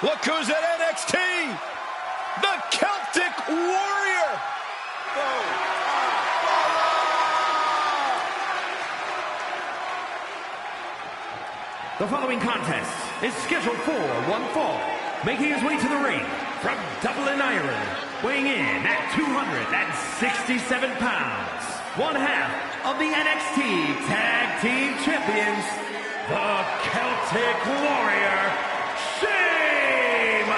Look who's at NXT. The Celtic Warrior. The following contest is scheduled for one fall. Making his way to the ring from Dublin, Ireland, weighing in at 267 pounds, one half of the NXT Tag Team Champions, the Celtic Warrior, Sheamus!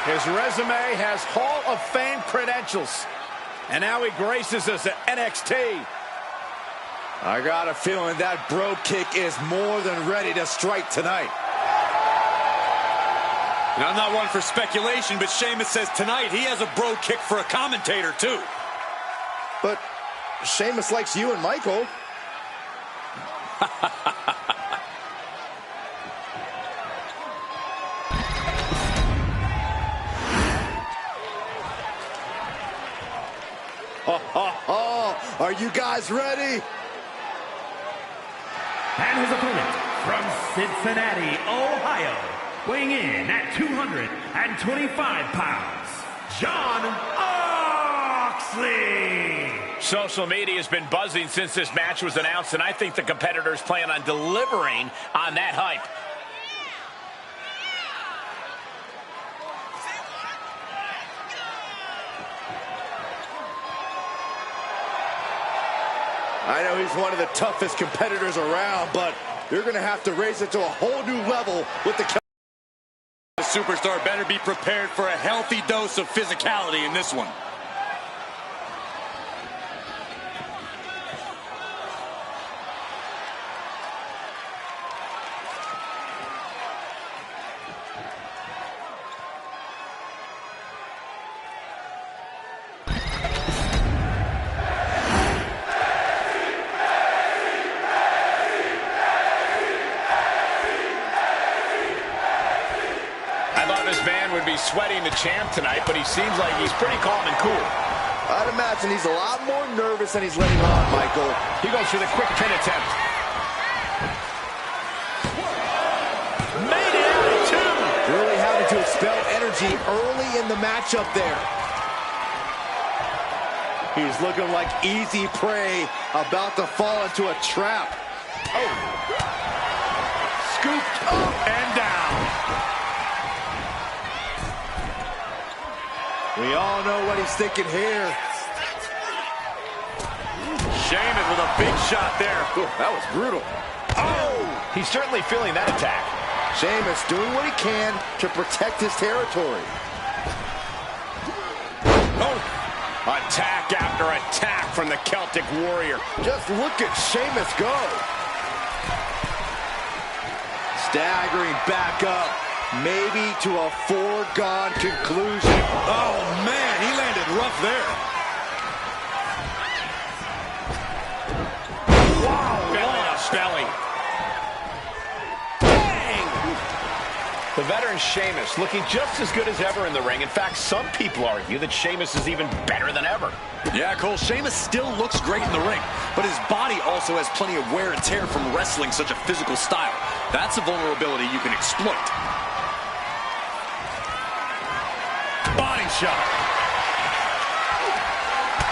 His resume has Hall of Fame credentials, and now he graces us at NXT. I got a feeling that bro kick is more than ready to strike tonight. And I'm not one for speculation, but Sheamus says tonight he has a bro kick for a commentator, too. But Sheamus likes you and Michael. Are you guys ready? And his opponent from Cincinnati, Ohio, weighing in at 225 pounds, Jon Moxley! Social media has been buzzing since this match was announced, and I think the competitors plan on delivering on that hype. I know he's one of the toughest competitors around, but you're going to have to raise it to a whole new level with the superstar better be prepared for a healthy dose of physicality in this one. This man would be sweating the champ tonight, but he seems like he's pretty calm and cool. I'd imagine he's a lot more nervous than he's letting on, Michael. He goes for the quick pin attempt. Made it out of two. Really having to expel energy early in the matchup there. He's looking like easy prey, about to fall into a trap. Oh. Scooped up and down. We all know what he's thinking here. Sheamus with a big shot there. Ooh, that was brutal. Oh! He's certainly feeling that attack. Sheamus doing what he can to protect his territory. Oh! Attack after attack from the Celtic Warrior. Just look at Sheamus go. Staggering back up. Maybe to a foregone conclusion. Oh, man, he landed rough there. Wow, belly to belly. Bang! The veteran Sheamus looking just as good as ever in the ring. In fact, some people argue that Sheamus is even better than ever. Yeah, Cole, Sheamus still looks great in the ring, but his body also has plenty of wear and tear from wrestling such a physical style. That's a vulnerability you can exploit. Body shot.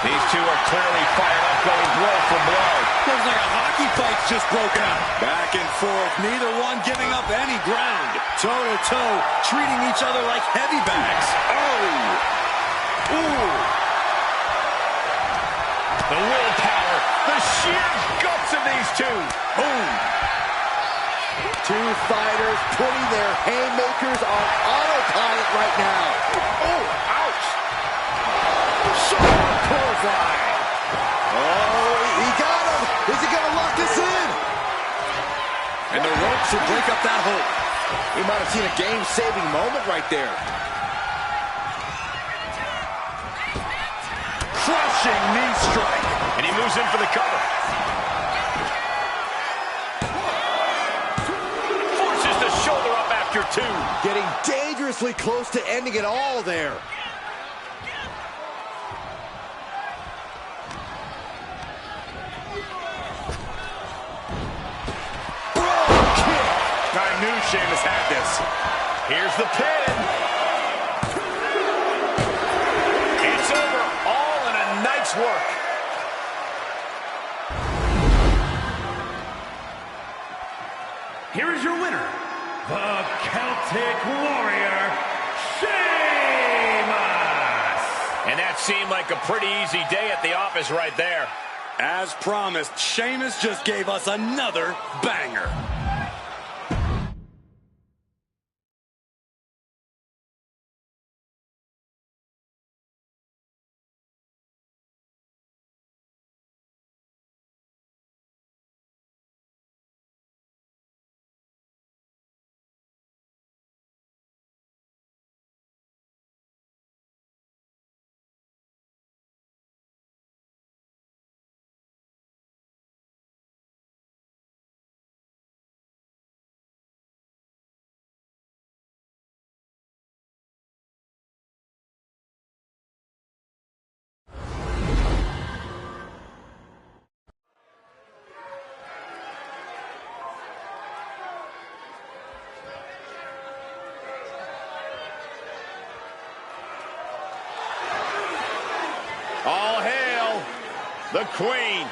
These two are clearly fired up, going blow for blow. Looks like a hockey fight's just broken out. Back and forth, neither one giving up any ground. Toe-to-toe, treating each other like heavy bags. Oh! Ooh! The willpower, the sheer guts of these two. Boom! Two fighters putting their haymakers on autopilot right now. Oh, ouch! Sharp clothesline. Oh, he got him. Is he going to lock this in? And the ropes will break up that hope. We might have seen a game-saving moment right there. Crushing knee strike. And he moves in for the cover. Forces the shoulder up after two. Getting dangerously close to ending it all there. I knew Sheamus had this. Here's the pin. It's over, all in a night's work. Here is your winner, the Celtic Warrior, Sheamus! And that seemed like a pretty easy day at the office right there. As promised, Sheamus just gave us another banger. All hail the Queen.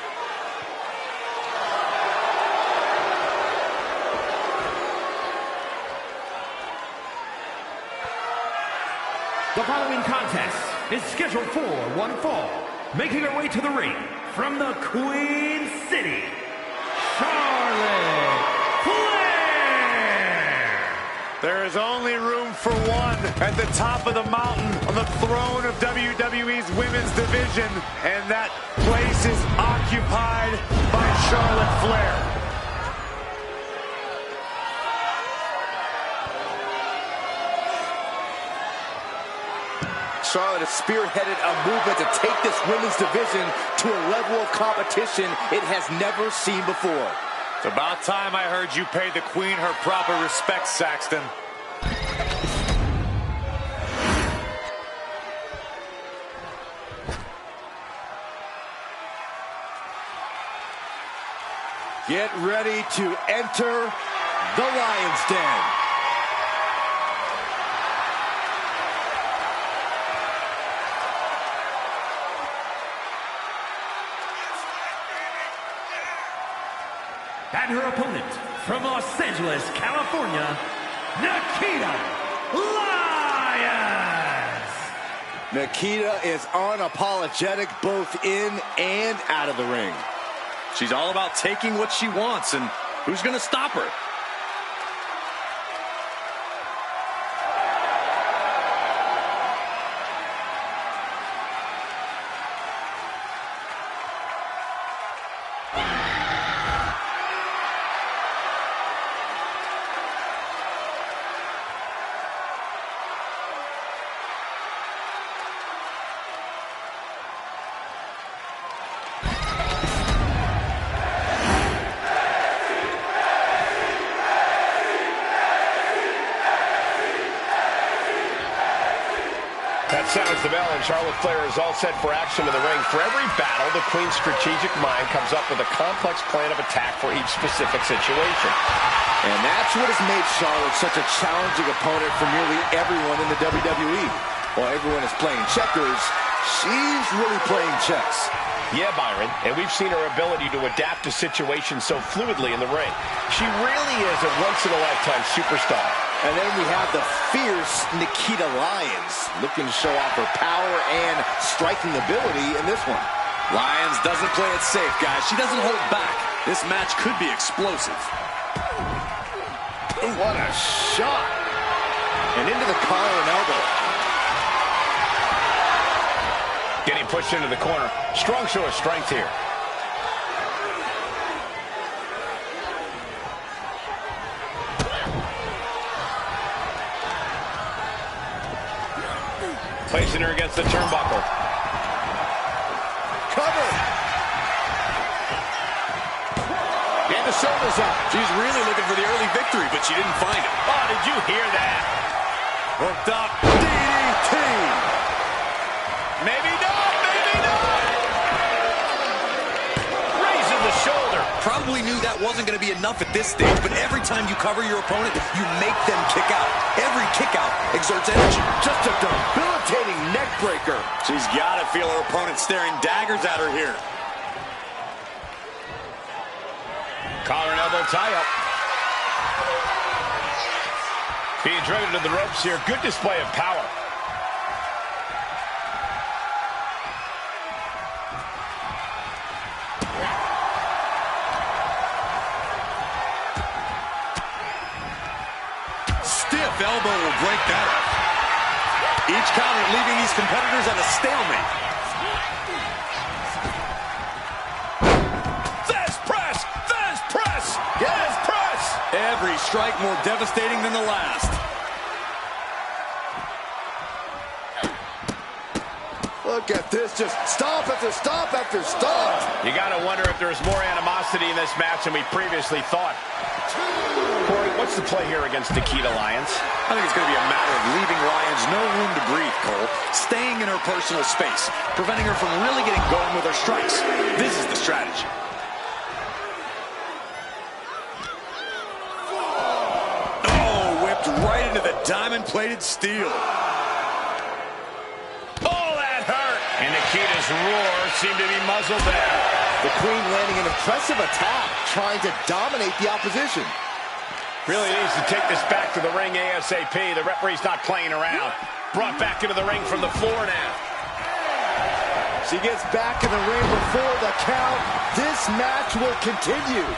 The following contest is scheduled for one fall. Making her way to the ring from the Queen City, Charlotte Flair! There is only room for one at the top of the mountain on the throne of WWE's women's division, and that place is occupied by Charlotte Flair. Charlotte has spearheaded a movement to take this women's division to a level of competition it has never seen before. It's about time I heard you paid the Queen her proper respect, Saxton. Get ready to enter the Lion's Den. And her opponent from Los Angeles, California, Nikkita Lyons! Nikkita is unapologetic both in and out of the ring. She's all about taking what she wants, and who's going to stop her? That sounds the bell, and Charlotte Flair is all set for action in the ring. For every battle, the Queen's strategic mind comes up with a complex plan of attack for each specific situation. And that's what has made Charlotte such a challenging opponent for nearly everyone in the WWE. While everyone is playing checkers, she's really playing chess. Yeah, Byron, and we've seen her ability to adapt to situations so fluidly in the ring. She really is a once-in-a-lifetime superstar. And then we have the fierce Nikkita Lyons, looking to show off her power and striking ability in this one. Lyons doesn't play it safe, guys. She doesn't hold back. This match could be explosive. Ooh, what a shot. And into the collar and elbow. Getting pushed into the corner. Strong show of strength here. Placing her against the turnbuckle. Cover. And the shoulders up. She's really looking for the early victory, but she didn't find it. Oh, did you hear that? Hooked up. DDT. Maybe not, maybe not. Raising the shoulder. Probably probably knew that wasn't going to be enough at this stage, but every time you cover your opponent, you make them kick out. Every kick out exerts energy. Just a debilitating neck breaker. She's got to feel her opponent staring daggers at her here. Collar and elbow tie-up. Being driven to the ropes here. Good display of power. Stiff elbow will break that up. Each counter leaving these competitors at a stalemate. Thesz press! Thesz press! Thesz press! Every strike more devastating than the last. Look at this, just stop after stop after stop. You got to wonder if there's more animosity in this match than we previously thought. Corey, what's the play here against Nikkita Lyons? I think it's going to be a matter of leaving Lyons no room to breathe, Cole. Staying in her personal space, preventing her from really getting going with her strikes. This is the strategy. Oh, whipped right into the diamond-plated steel. Oh, that hurt! And Nikita's roar seemed to be muzzled there. The Queen landing an impressive attack, trying to dominate the opposition. Really needs to take this back to the ring ASAP. The referee's not playing around. Brought back into the ring from the floor now. She gets back in the ring before the count. This match will continue.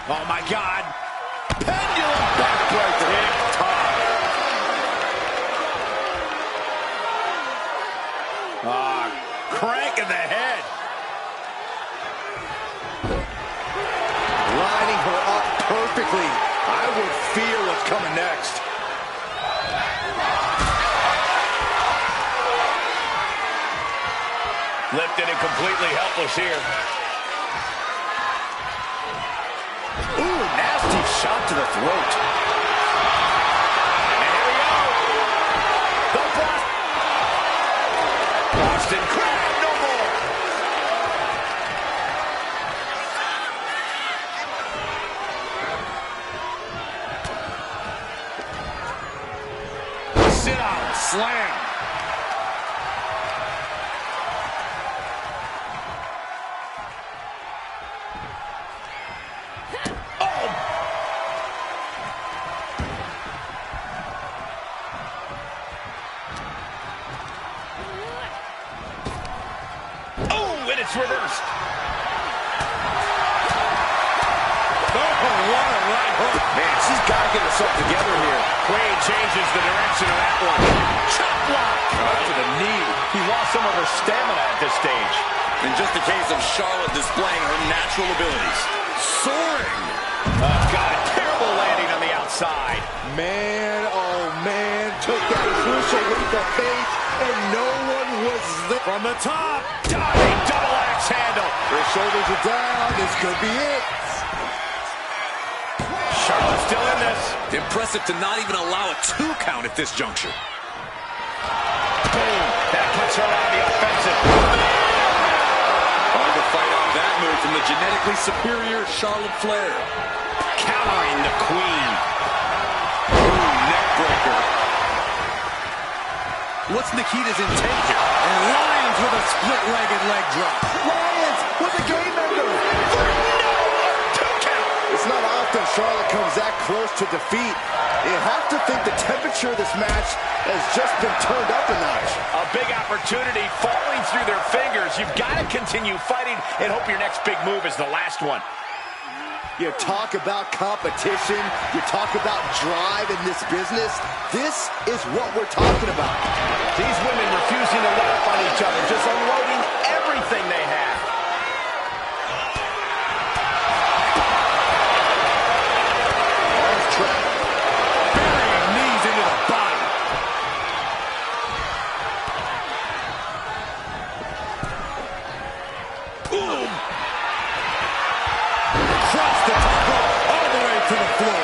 Oh, my God. Pendulum backbreaker. Crank in the head. Lining her up perfectly. I would fear what's coming next. Lifted and completely helpless here. Ooh, nasty shot to the throat. And here we go. The Boston Crab, no more. Sit out, slam. It's reversed. Oh, what a right hook. Man, she's got to get herself together here. Queen changes the direction of that one. Chop block. Right to the knee. He lost some of her stamina at this stage. In just a case of Charlotte displaying her natural abilities. Soaring. Got a terrible landing on the outside. Man, oh man, took that crucial leap of faith, and no one was there. From the top, diving double axe handle. Her shoulders are down, this could be it. Charlotte's still in this. Impressive to not even allow a 2 count at this juncture. Boom. That puts her on the offensive. Hard to fight off that move from the genetically superior Charlotte Flair. Countering the Queen. Ooh, neck breaker. What's Nikita's intent here? And Lyons with a split-legged leg drop. Lyons with a game ender. It's not often Charlotte comes that close to defeat. You have to think the temperature of this match has just been turned up a notch. A big opportunity falling through their fingers. You've got to continue fighting and hope your next big move is the last one. You talk about competition, you talk about drive in this business. This is what we're talking about. These women refusing to let up on each other, just unloading everything they have. Arms trapped. Burying knees into the body. Boom. Across the top rope, all the way to the floor.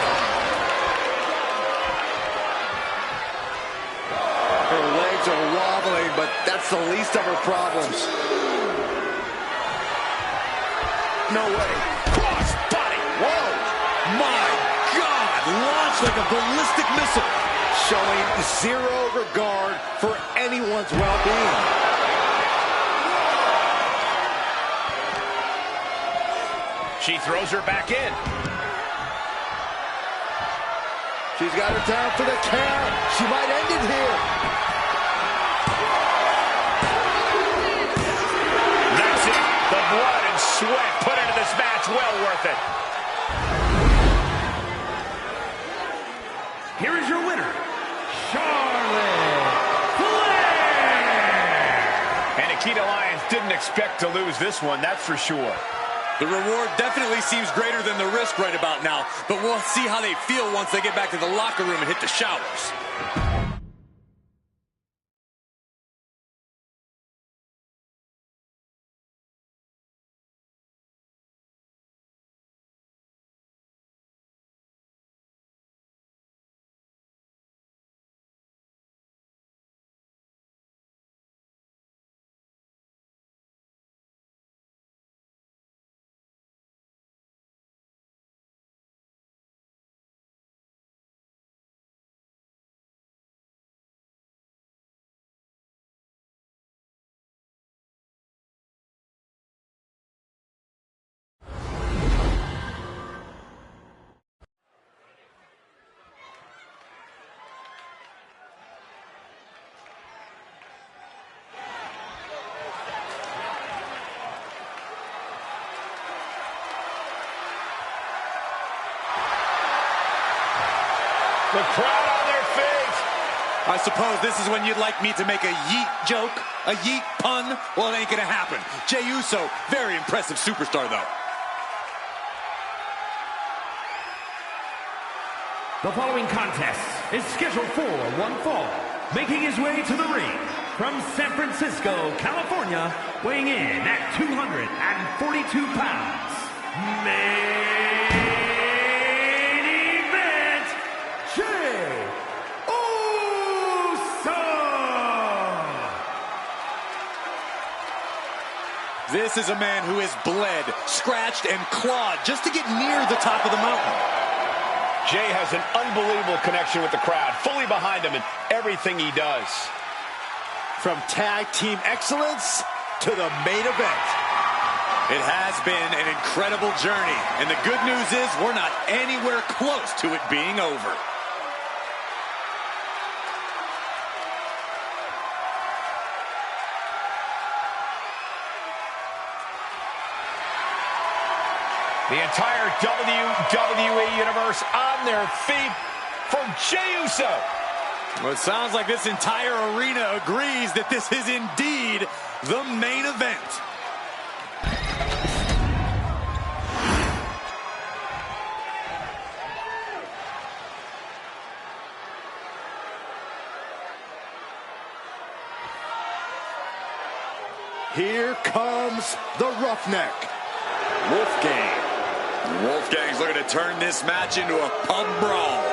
Her legs are wide problems. No way. Cross body. Whoa. My God. Launched like a ballistic missile. Showing zero regard for anyone's well-being. She throws her back in. She's got her down for the count. She might end it here. That's it. The blood and sweat put into this match. Well worth it. Here is your winner, Charlotte Flair. And Nikita Lyons didn't expect to lose this one, that's for sure. The reward definitely seems greater than the risk right about now, but we'll see how they feel once they get back to the locker room and hit the showers. The crowd on their feet. I suppose this is when you'd like me to make a yeet joke, a yeet pun. Well, it ain't gonna happen. Jey Uso, very impressive superstar, though. The following contest is scheduled for one fall. Making his way to the ring from San Francisco, California, weighing in at 242 pounds. Main event, Jey Uso! This is a man who has bled, scratched, and clawed just to get near the top of the mountain. Jey has an unbelievable connection with the crowd, fully behind him in everything he does. From tag team excellence to the main event. It has been an incredible journey, and the good news is we're not anywhere close to it being over. The entire WWE Universe on their feet for Jey Uso. Well, it sounds like this entire arena agrees that this is indeed the main event. Here comes the Roughneck, Wolfgang. Wolfgang's looking to turn this match into a pub brawl.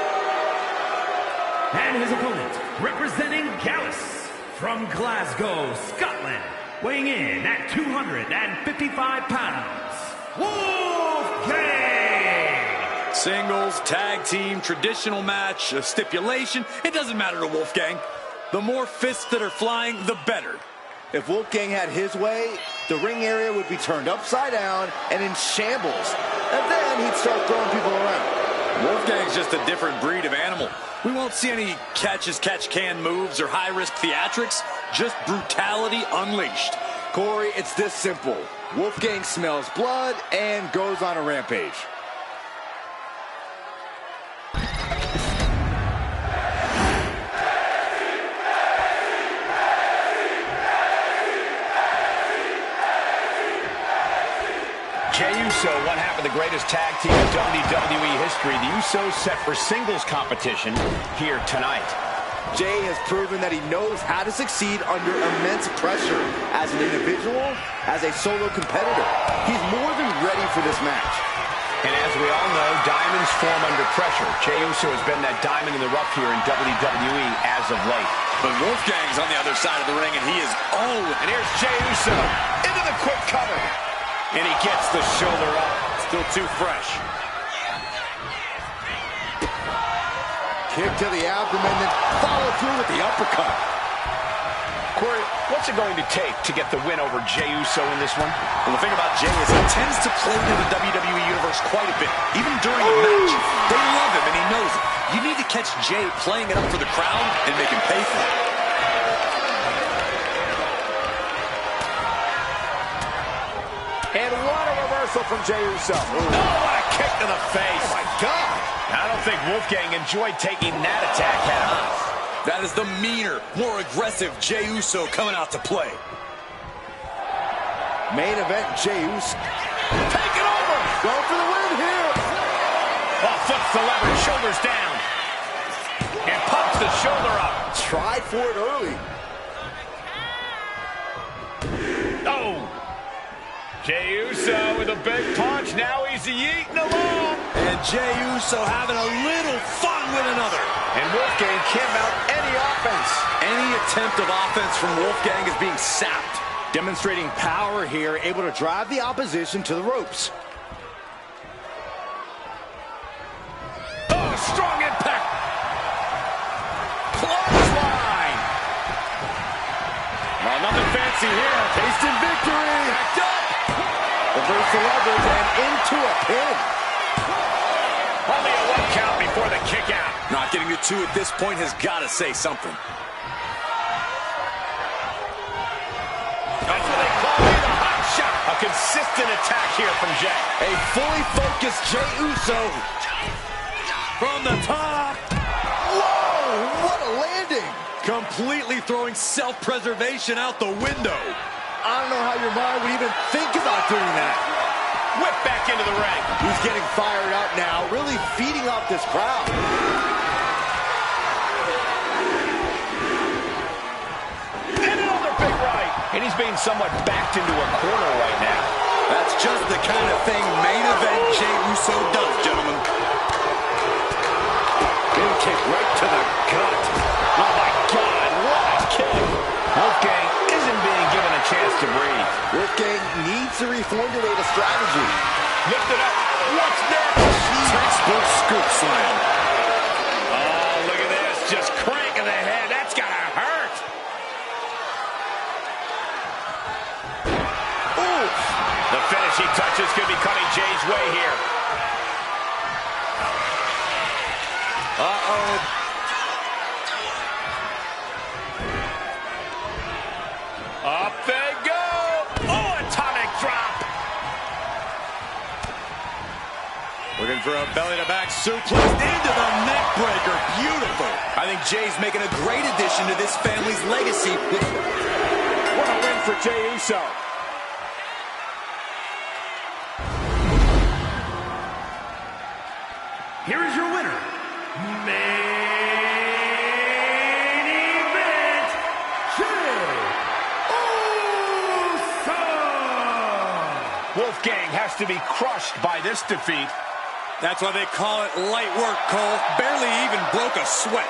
And his opponent, representing Gallus from Glasgow, Scotland, weighing in at 255 pounds, Wolfgang! Singles, tag team, traditional match, a stipulation, it doesn't matter to Wolfgang. The more fists that are flying, the better. If Wolfgang had his way, the ring area would be turned upside down and in shambles. And then he'd start throwing people around. Wolfgang's just a different breed of animal. We won't see any catch-as-catch-can moves or high-risk theatrics, just brutality unleashed. Corey, it's this simple. Wolfgang smells blood and goes on a rampage. Jey Uso, one half of the greatest tag team in WWE history. The Usos set for singles competition here tonight. Jey has proven that he knows how to succeed under immense pressure as an individual, as a solo competitor. He's more than ready for this match. And as we all know, diamonds form under pressure. Jey Uso has been that diamond in the rough here in WWE as of late. But Wolfgang's on the other side of the ring, and he is And here's Jey Uso into the quick cover. And he gets the shoulder up. Still too fresh. Kick to the abdomen, then follow through with the uppercut. Corey, what's it going to take to get the win over Jey Uso in this one? Well, the thing about Jey is he tends to play to the WWE Universe quite a bit, even during a match. They love him, and he knows it. You need to catch Jey playing it up for the crowd and make him pay for it. And what a reversal from Jey Uso. Oh, what a kick to the face. Oh, my God. I don't think Wolfgang enjoyed taking that attack head on. That is the meaner, more aggressive Jey Uso coming out to play. Main event, Jey Uso. Take it over. Going for the win here. Oh, flips the lever, shoulders down. And pops the shoulder up. Tried for it early. Oh. Jey Uso with a big punch. Now he's eating alone. And Jey Uso having a little fun with another. And Wolfgang can't mount any offense. Any attempt of offense from Wolfgang is being sapped. Demonstrating power here, able to drive the opposition to the ropes. Oh, strong impact. Clothesline. Well, nothing fancy here. Tasting victory. Backed up. Reverse the leverage and into a pin. Only a 1 count before the kick out. Not getting to 2 at this point has got to say something. That's what they call it, a hot shot. A consistent attack here from Jey. A fully focused Jey Uso. From the top. Whoa, what a landing. Completely throwing self-preservation out the window. I don't know how your mind would even think about doing that. Whip back into the ring. He's getting fired up now, really feeding off this crowd. And another big right. And he's being somewhat backed into a corner right now. That's just the kind of thing main event Jey Uso does, gentlemen. Big kick right to the gut. Oh, my God, what a kick. Wolfgang isn't being given a chance to breathe. Wolfgang needs to reformulate a strategy. Lift it up. What's next? Textbook scoop slam. Oh, look at this. Just cranking the head. That's got to hurt. Ooh. The finishing touches could be coming Jey's way here. Uh-oh. Up they go. Oh, atomic drop. Looking for a belly-to-back suplex into the neck breaker. Beautiful. I think Jey's making a great addition to this family's legacy. What a win for Jey Uso. Here is your winner, main event, Jey Uso. Wolfgang has to be crushed by this defeat. That's why they call it light work, Cole. Barely even broke a sweat.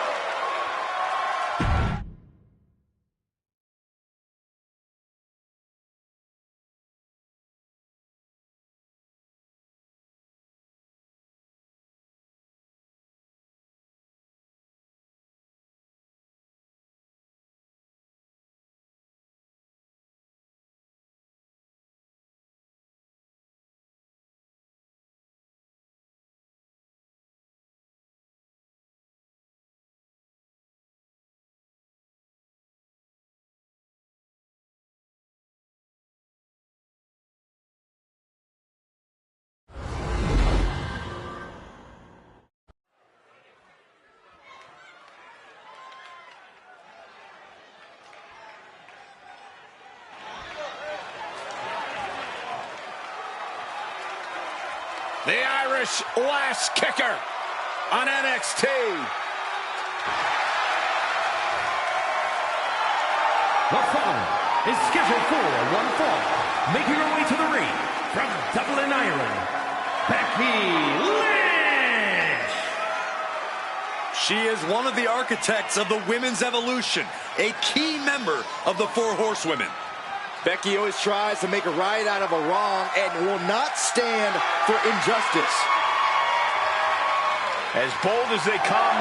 The Irish last kicker on NXT. The following is scheduled for one fall, making her way to the ring from Dublin, Ireland, Becky She is one of the architects of the women's evolution, a key member of the Four Horsewomen. Becky always tries to make a right out of a wrong and will not stand for injustice. As bold as they come,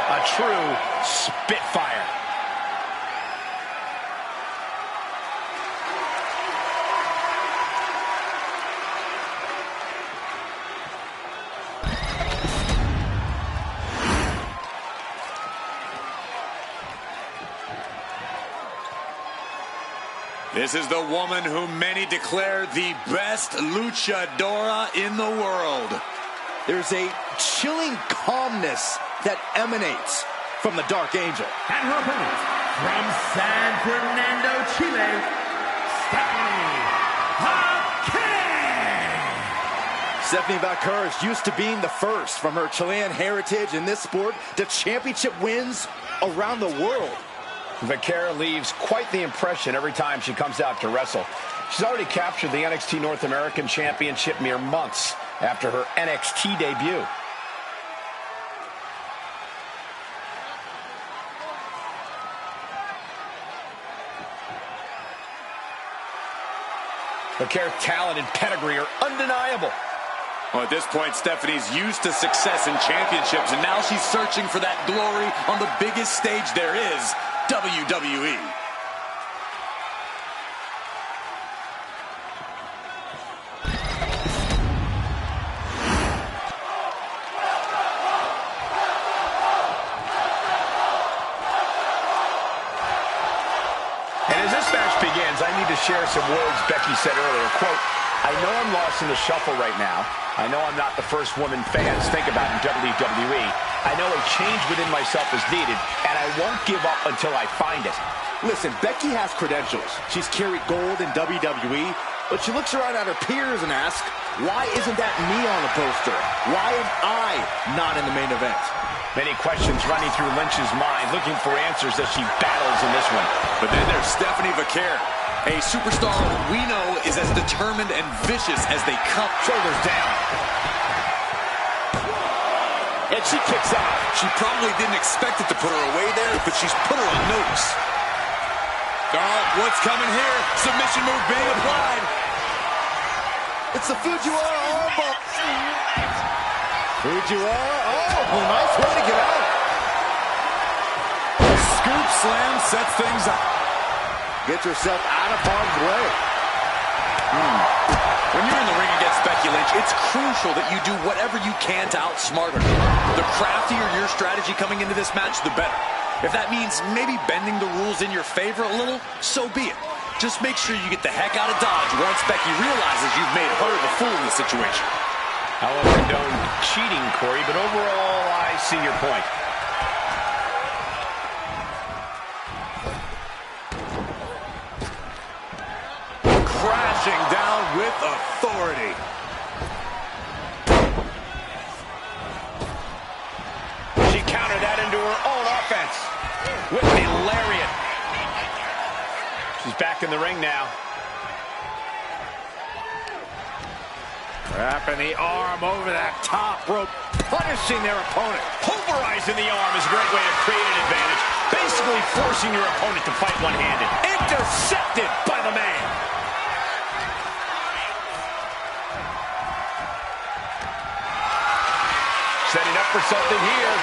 a true spitfire. This is the woman whom many declare the best luchadora in the world. There's a chilling calmness that emanates from the Dark Angel. And her opponent, from San Fernando, Chile, Stephanie Vaquer. Stephanie Vaquer is used to being the first from her Chilean heritage in this sport to championship wins around the world. Vaquer leaves quite the impression every time she comes out to wrestle. She's already captured the NXT North American Championship mere months after her NXT debut. Vaquer's talent and pedigree are undeniable. Well, at this point, Stephanie's used to success in championships, and now she's searching for that glory on the biggest stage there is, WWE. And as this match begins, I need to share some words Becky said earlier. Quote, I know I'm lost in the shuffle right now. I know I'm not the first woman fans think about in WWE. I know a change within myself is needed, and I won't give up until I find it. Listen, Becky has credentials. She's carried gold in WWE, but she looks around at her peers and asks, why isn't that me on the poster? Why am I not in the main event? Many questions running through Lynch's mind, looking for answers as she battles in this one. But then there's Stephanie Vaquer, a superstar we know is as determined and vicious as they come. Shoulders down. And she kicks out. She probably didn't expect it to put her away there, but she's put her on notice. Oh, what's coming here? Submission move being applied. It's the Fujiwara armbar. Fujiwara, oh, nice way to get out. Scoop slam sets things up. Get yourself out of harm's way. When you're in the ring against Becky Lynch, it's crucial that you do whatever you can to outsmart her. The craftier your strategy coming into this match, the better. If that means maybe bending the rules in your favor a little, so be it. Just make sure you get the heck out of Dodge once Becky realizes you've made her the fool in the situation. I won't condone cheating, Corey, but overall, I see your point. Crashing down with authority. She countered that into her own offense with the lariat. She's back in the ring now. Wrapping the arm over that top rope, punishing their opponent. Pulverizing the arm is a great way to create an advantage. Basically forcing your opponent to fight one-handed. Intercepted by the man. Setting up for something here.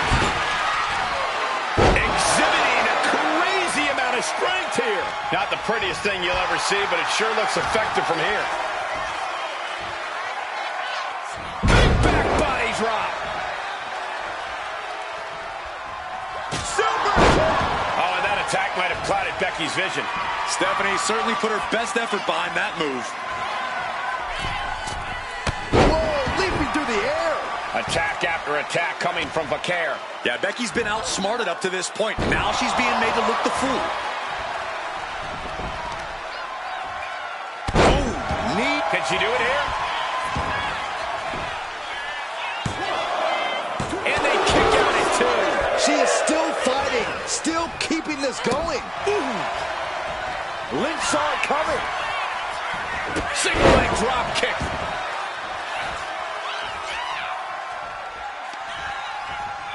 Exhibiting a crazy amount of strength here. Not the prettiest thing you'll ever see, but it sure looks effective from here. Big back body drop. Super. Oh, and that attack might have clouded Becky's vision. Stephanie certainly put her best effort behind that move. Whoa, leaping through the air. Attack after attack coming from Vaquer. Yeah, Becky's been outsmarted up to this point. Now she's being made to look the fool. Oh, neat. Can she do it here? And they kick out at two. She is still fighting, still keeping this going. Lynch saw it coming. Single leg drop kick.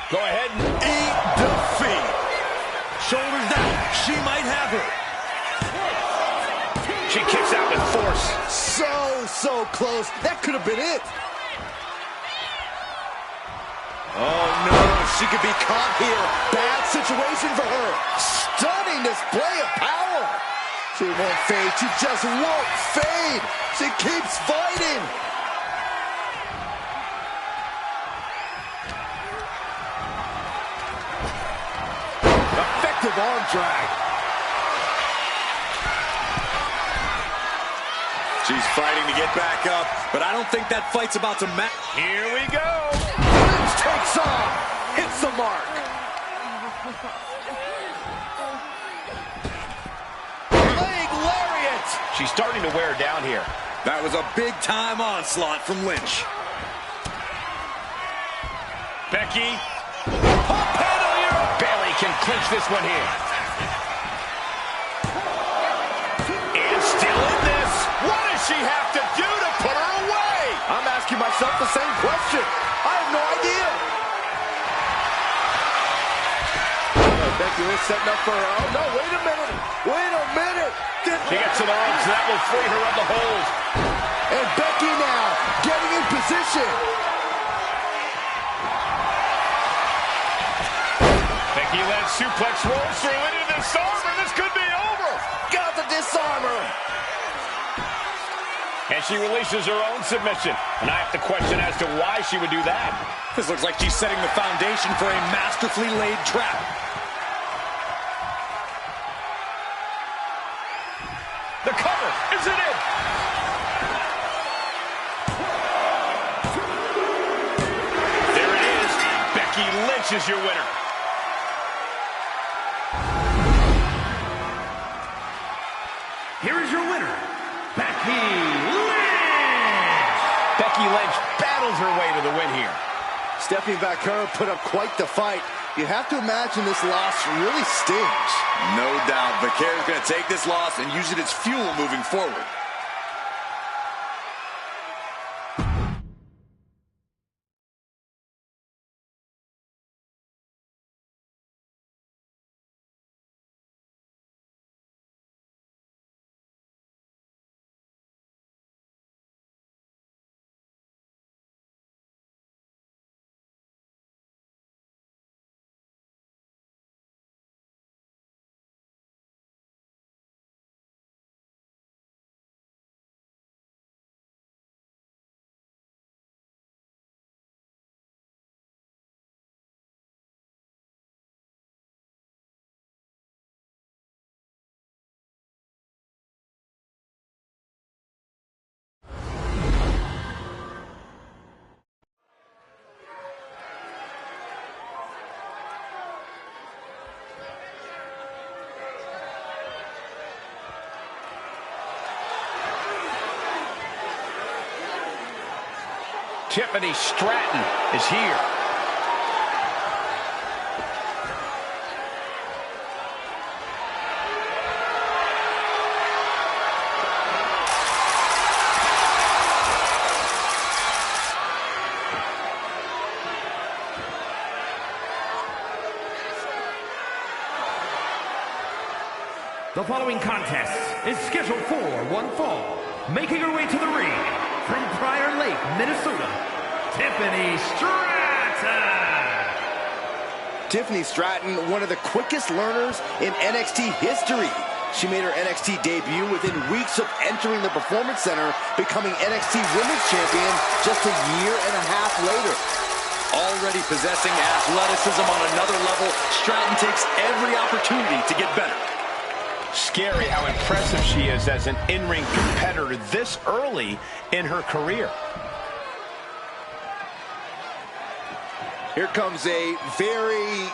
Go ahead and She might have her. She kicks out with force. So close. That could have been it. Oh, no. She could be caught here. Bad situation for her. Stunning display of power. She won't fade. She just won't fade. She keeps fighting. Effective arm drag. She's fighting to get back up, but I don't think that fight's about to match. Here we go. Lynch takes off. Hits the mark. Leg lariat. She's starting to wear down here. That was a big-time onslaught from Lynch. Becky. Bayley can clinch this one here. And still in this. What does she have to do to put her away? I'm asking myself the same question. I have no idea. Becky Lynch setting up for her. Oh, no, wait a minute. Wait a minute. She gets to the ropes, and that will free her of the hold. And Becky now getting in position. Becky Lynch suplex rolls through into the disarmer. This could be over. Got the disarmer. And she releases her own submission. And I have to question as to why she would do that. This looks like she's setting the foundation for a masterfully laid trap. The cover, is it in? There it is. Becky Lynch is your winner. Here is your winner, Becky Lynch. Becky Lynch battles her way to the win here. Stephanie Vaquero put up quite the fight. You have to imagine this loss really stings. No doubt, Vaquero's going to take this loss and use it as fuel moving forward. Tiffany Stratton is here. The following contest is scheduled for one fall. Making her way to the ring from Prior Lake, Minnesota, Tiffany Stratton. Tiffany Stratton, one of the quickest learners in NXT history. She made her NXT debut within weeks of entering the Performance Center, becoming NXT Women's Champion just a year and a half later. Already possessing athleticism on another level, Stratton takes every opportunity to get better. Scary how impressive she is as an in-ring competitor this early in her career. Here comes a very,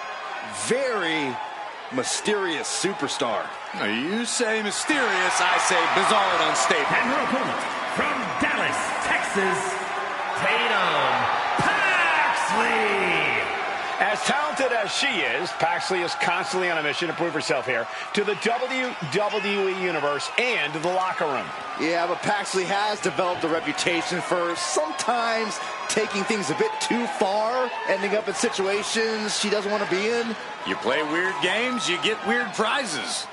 very mysterious superstar. Now, you say mysterious, I say bizarre and unstable. And her opponent from Dallas, Texas, Tatum Paxley. As talented as she is, Paxley is constantly on a mission to prove herself here to the WWE Universe and the locker room. Yeah, but Paxley has developed a reputation for sometimes taking things a bit too far, ending up in situations she doesn't want to be in. You play weird games, you get weird prizes.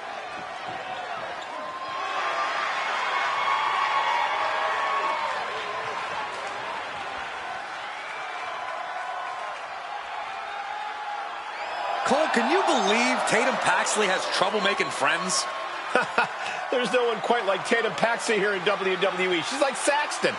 Cole, can you believe Tatum Paxley has trouble making friends? There's no one quite like Tatum Paxley here in WWE. She's like Saxton.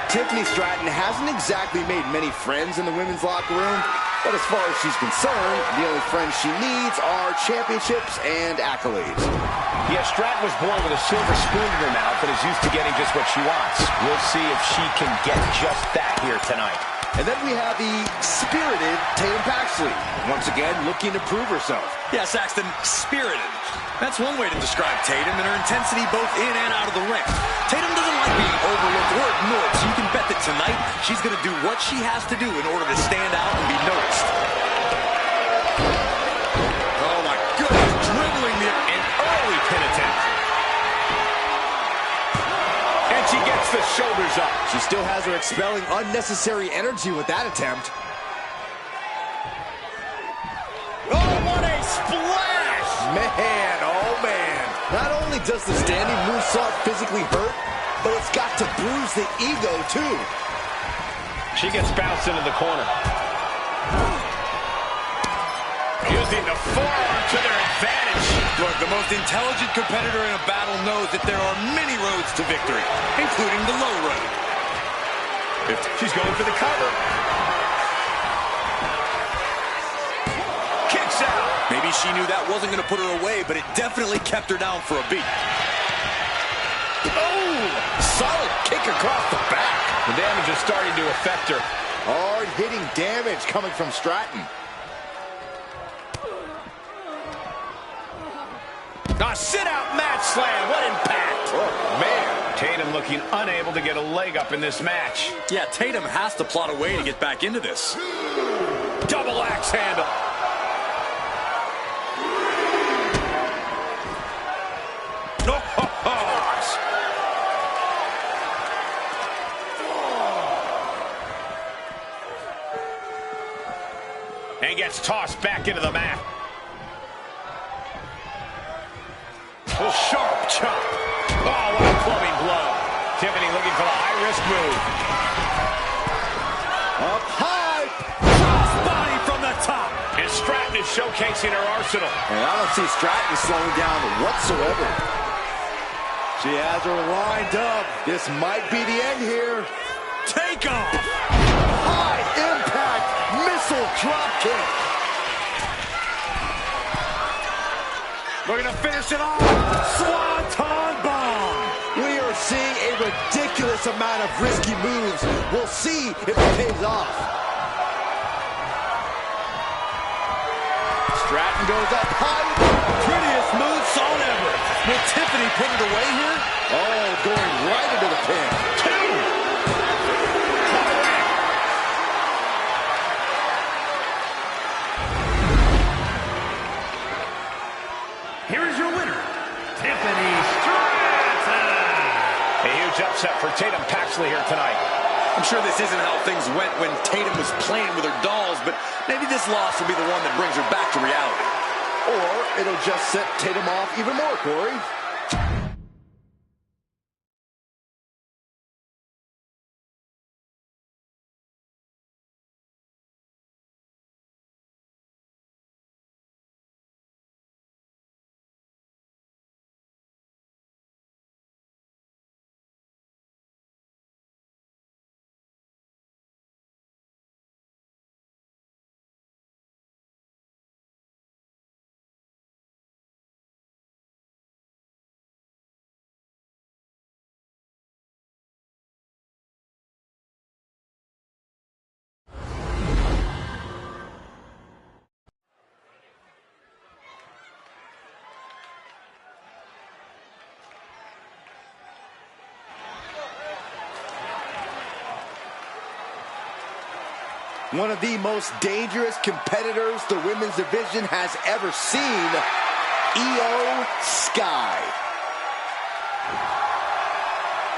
Tiffany Stratton hasn't exactly made many friends in the women's locker room, but as far as she's concerned, the only friends she needs are championships and accolades. Yeah, Stratton was born with a silver spoon in her mouth and is used to getting just what she wants. We'll see if she can get just that here tonight. And then we have the spirited Tatum Paxley, once again looking to prove herself. Yeah, Saxton, spirited. That's one way to describe Tatum and her intensity both in and out of the ring. Tatum doesn't like being overlooked or ignored, so you can bet that tonight she's going to do what she has to do in order to stand out and be noticed. Oh my goodness, dribbling an early pin attempt. And she gets the shoulders up. She still has her expelling unnecessary energy with that attempt. Oh, what a splash! Man, oh man. Not only does the standing moonsault physically hurt, but it's got to bruise the ego too. She gets bounced into the corner. Using the forearm to their advantage. Look, the most intelligent competitor in a battle knows that there are many roads to victory, including the low road. She's going for the cover. Kicks out. Maybe she knew that wasn't going to put her away, but it definitely kept her down for a beat. Oh, solid kick across the back. The damage is starting to affect her. Hard-hitting damage coming from Stratton. A sit-out match slam. What impact. Oh, man. Tatum looking unable to get a leg up in this match. Yeah, Tatum has to plot a way to get back into this. Double axe handle. And gets tossed back into the mat. A sharp chop. Oh, what a clubbing blow. Tiffany looking for the high-risk move. Up high. Crossbody from the top. And Stratton is showcasing her arsenal. And I don't see Stratton slowing down whatsoever. She has her lined up. This might be the end here. Take off. High impact missile drop kick. Looking to finish it off. Swanton bomb. We are seeing a ridiculous amount of risky moves. We'll see if it pays off. Stratton goes up high. Prettiest moonsault ever. Will Tiffany put it away here? Oh, going right into the pin. Here is your winner, Tiffany Stratton. A huge upset for Tatum Paxley here tonight. I'm sure this isn't how things went when Tatum was playing with her dolls, but maybe this loss will be the one that brings her back to reality. Or it'll just set Tatum off even more, Corey. one of the most dangerous competitors the women's division has ever seen, Iyo Sky.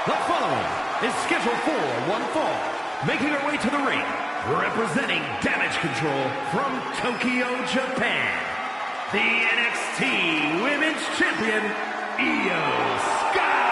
The following is scheduled for one fall, making her way to the ring, representing Damage Control from Tokyo, Japan, the NXT Women's Champion, Iyo Sky.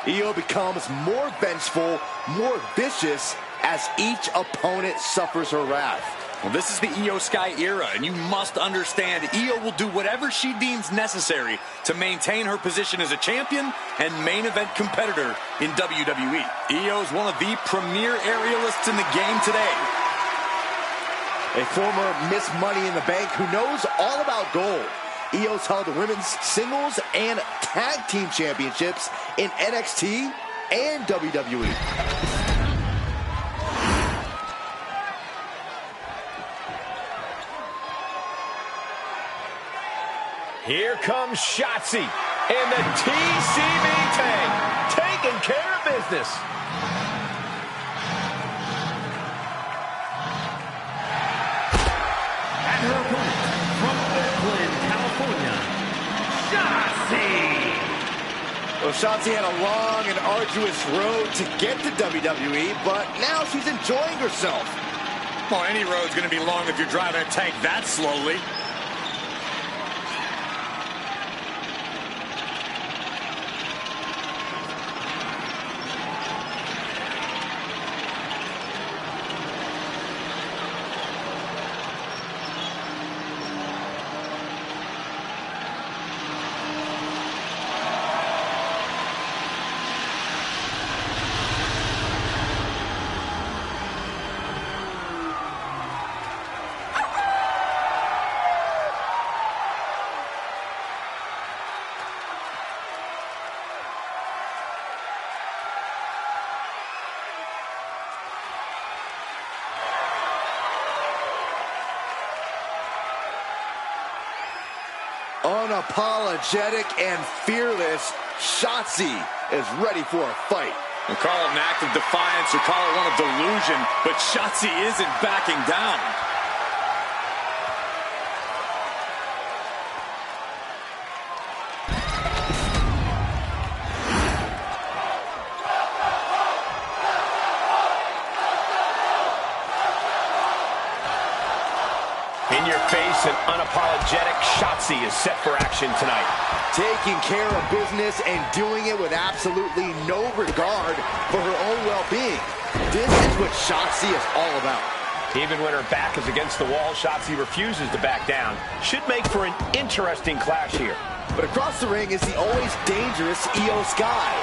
Iyo becomes more vengeful, more vicious as each opponent suffers her wrath. Well, this is the Iyo Sky era, and you must understand Iyo will do whatever she deems necessary to maintain her position as a champion and main event competitor in WWE. Iyo is one of the premier aerialists in the game today. A former Miss Money in the Bank who knows all about gold. Iyo's held the women's singles and tag team championships in NXT and WWE. Here comes Shotzi in the TCB tank, taking care of business. And her opponent from Oakland, California, Shotzi. Well, Shotzi had a long and arduous road to get to WWE, but now she's enjoying herself. Well, any road's going to be long if you're driving a tank that slowly. Unapologetic and fearless, Shotzi is ready for a fight. We'll call it an act of defiance or call it one of delusion, but Shotzi isn't backing down. In your face and unapologetic, Shotzi is set for action tonight. Taking care of business and doing it with absolutely no regard for her own well-being. This is what Shotzi is all about. Even when her back is against the wall, Shotzi refuses to back down. Should make for an interesting clash here. But across the ring is the always dangerous Iyo Sky.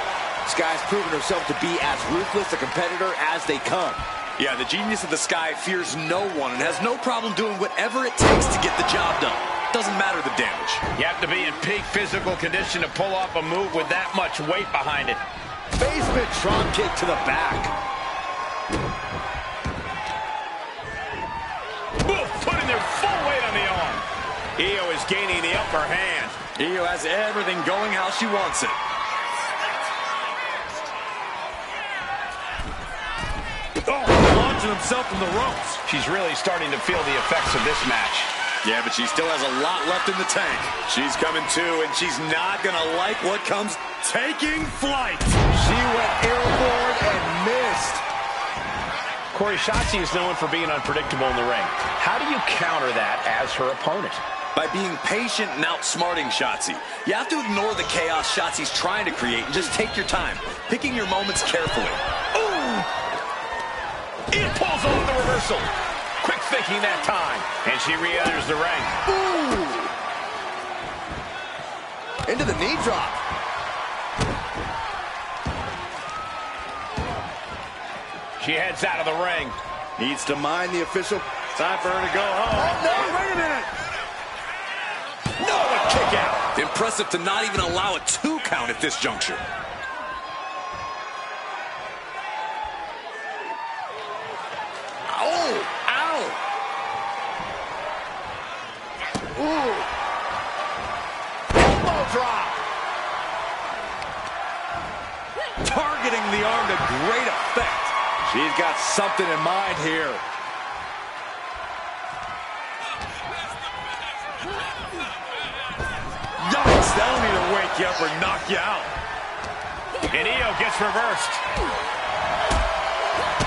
Sky's proven herself to be as ruthless a competitor as they come. Yeah, the genius of the Sky fears no one and has no problem doing whatever it takes to get the job done. Doesn't matter the damage. You have to be in peak physical condition to pull off a move with that much weight behind it. Basement drop kick to the back. Ooh, putting their full weight on the arm. Iyo is gaining the upper hand. Iyo has everything going how she wants it. Launching himself from the ropes. She's really starting to feel the effects of this match. Yeah, but she still has a lot left in the tank. She's coming too, and she's not going to like what comes taking flight. She went airborne and missed. Corey, Shotzi is known for being unpredictable in the ring. How do you counter that as her opponent? By being patient and outsmarting Shotzi. You have to ignore the chaos Shotzi's trying to create and just take your time, picking your moments carefully. Ooh! It pulls off the reversal. Quick thinking that time. And she re-enters the ring. Ooh! Into the knee drop. She heads out of the ring. Needs to mind the official. Time for her to go home. Oh, no, wait a minute. No, a kick out. Impressive to not even allow a 2 count at this juncture. Oh, ow. Ooh. Elbow drop. Targeting the arm to great effect. She's got something in mind here. Yikes, that'll either wake you up or knock you out. And Io gets reversed.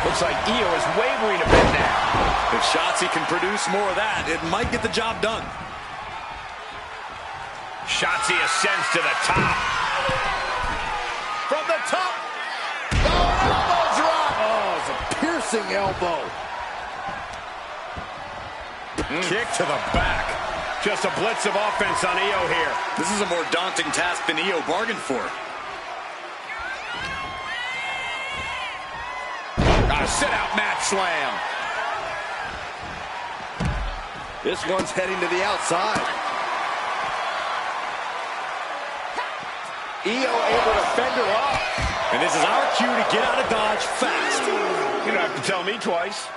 Looks like Io is wavering a bit now. If Shotzi can produce more of that, it might get the job done. Shotzi ascends to the top. From the top. Oh, elbow drop. Oh, it's a piercing elbow. Kick to the back. Just a blitz of offense on Io here. This is a more daunting task than Io bargained for. A sit-out mat slam. This one's heading to the outside. Io able to fend her off. And this is our cue to get out of Dodge fast. You don't have to tell me twice.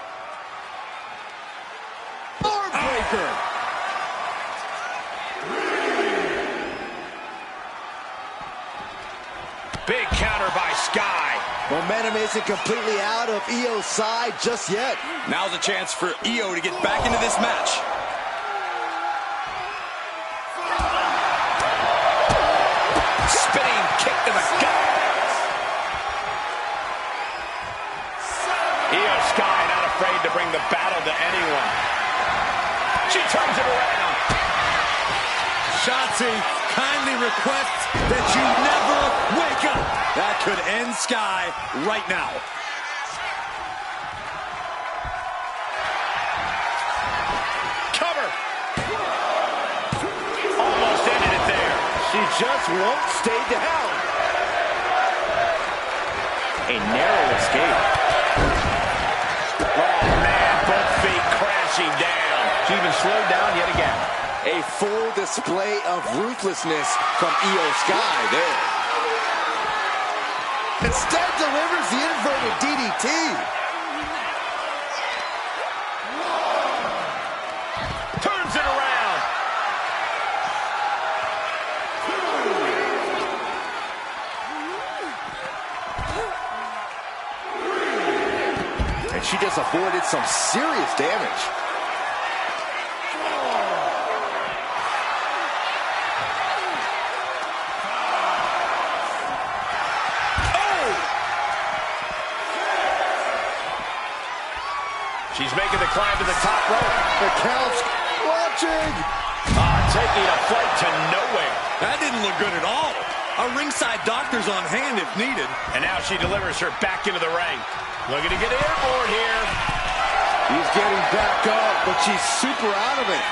Arm breaker. Big counter by Sky. Momentum isn't completely out of Io's side just yet. Now's a chance for Io to get back into this match. Spinning kick to the gut. Io Sky not afraid to bring the battle to anyone. She turns it around. Shotzi kindly requests that you never wake up. That could end Sky right now. Cover. Almost ended it there. She just won't stay down. A narrow escape. Oh, man, both feet crashing down. She even slowed down yet again. A full display of ruthlessness from Io Sky there. Instead delivers the inverted DDT. Turns it around. And she just avoided some serious damage. She's making the climb to the top rope. The count's watching. Taking a flight to nowhere. That didn't look good at all. A ringside doctor's on hand if needed. And now she delivers her back into the ring. Looking to get airborne here. He's getting back up, but she's super out of it.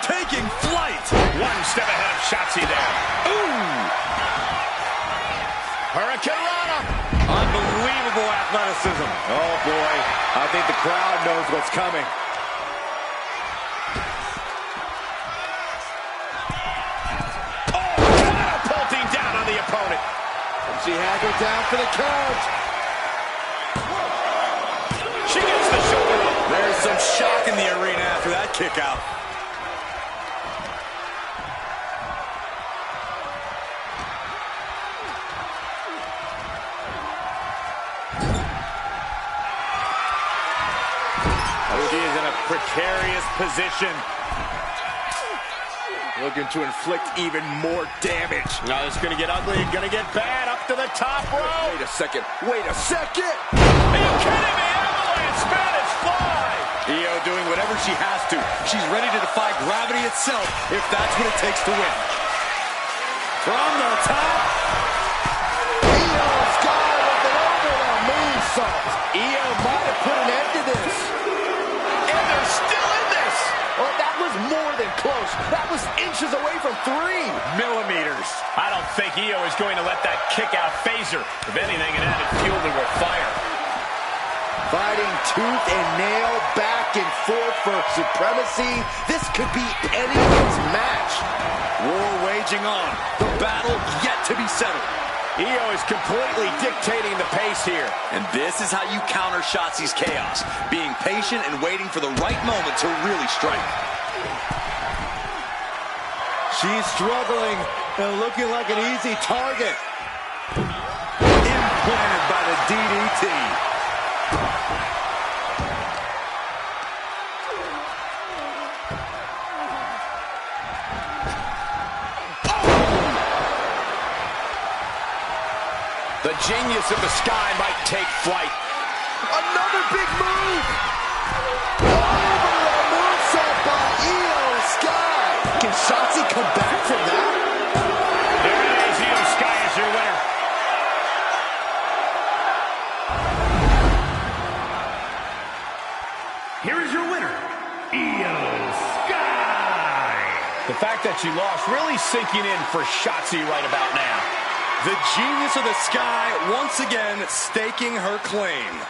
Taking flight. One step ahead of Shotzi there. Ooh. Hurricane Rana. Unbelievable athleticism. Oh, boy. I think the crowd knows what's coming. Oh, catapulting down on the opponent. She had her down for the count. She gets the shoulder up. There's some shock in the arena after that kick out. She is in a precarious position. Looking to inflict even more damage. Now it's going to get ugly and going to get bad. Up to the top rope. Wait a second. Wait a second. Are you kidding me? Avalanche Spanish fly. Io doing whatever she has to. She's ready to defy gravity itself if that's what it takes to win. From the top. Io Sky with an overhead moonsault. Io might have put an end to this. And they're still in this. Oh, that was more than close. That was inches away from 3 millimeters. I don't think Io is going to let that kick out phase her. If anything, it added fuel to her fire. Fighting tooth and nail, back and forth for supremacy. This could be anyone's match. War waging on. The battle yet to be settled. Io is completely dictating the pace here. And this is how you counter Shotzi's chaos. Being patient and waiting for the right moment to really strike. She's struggling and looking like an easy target. Implanted by the DDT. The genius of the Sky might take flight. Another big move. Oh, moonsault by Io Sky. Can Shotzi come back from that? There it is. Io Sky is your winner. Here is your winner, Io Sky. The fact that she lost really sinking in for Shotzi right about now. The genius of the Sky once again staking her claim.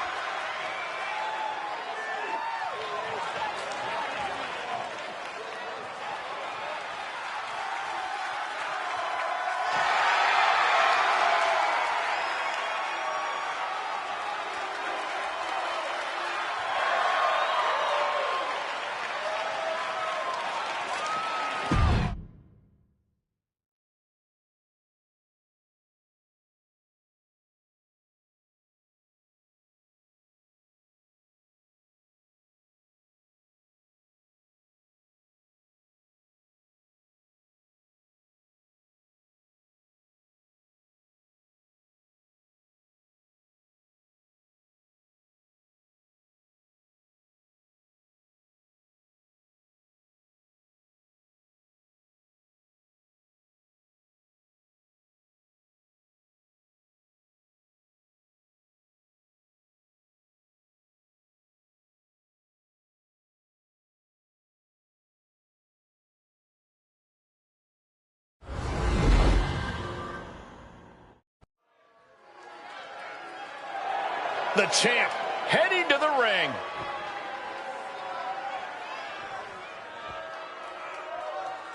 The champ heading to the ring.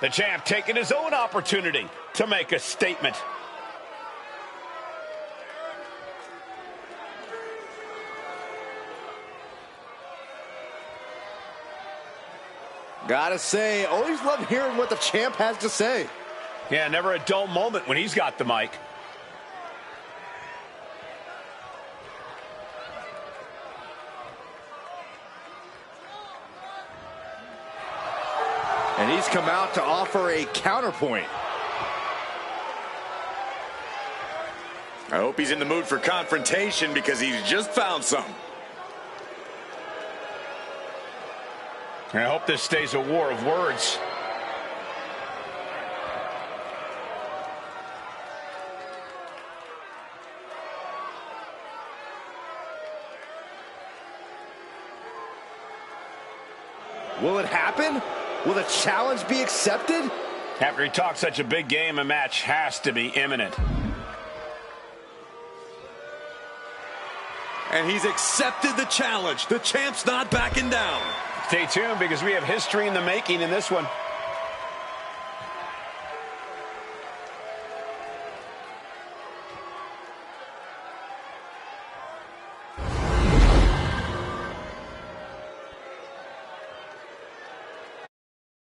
The champ taking his own opportunity to make a statement. Gotta say, always love hearing what the champ has to say. Yeah, never a dull moment when he's got the mic. And he's come out to offer a counterpoint. I hope he's in the mood for confrontation because he's just found some. I hope this stays a war of words. Will it happen? Will the challenge be accepted? After he talks such a big game, a match has to be imminent. And he's accepted the challenge. The champ's not backing down. Stay tuned because we have history in the making in this one.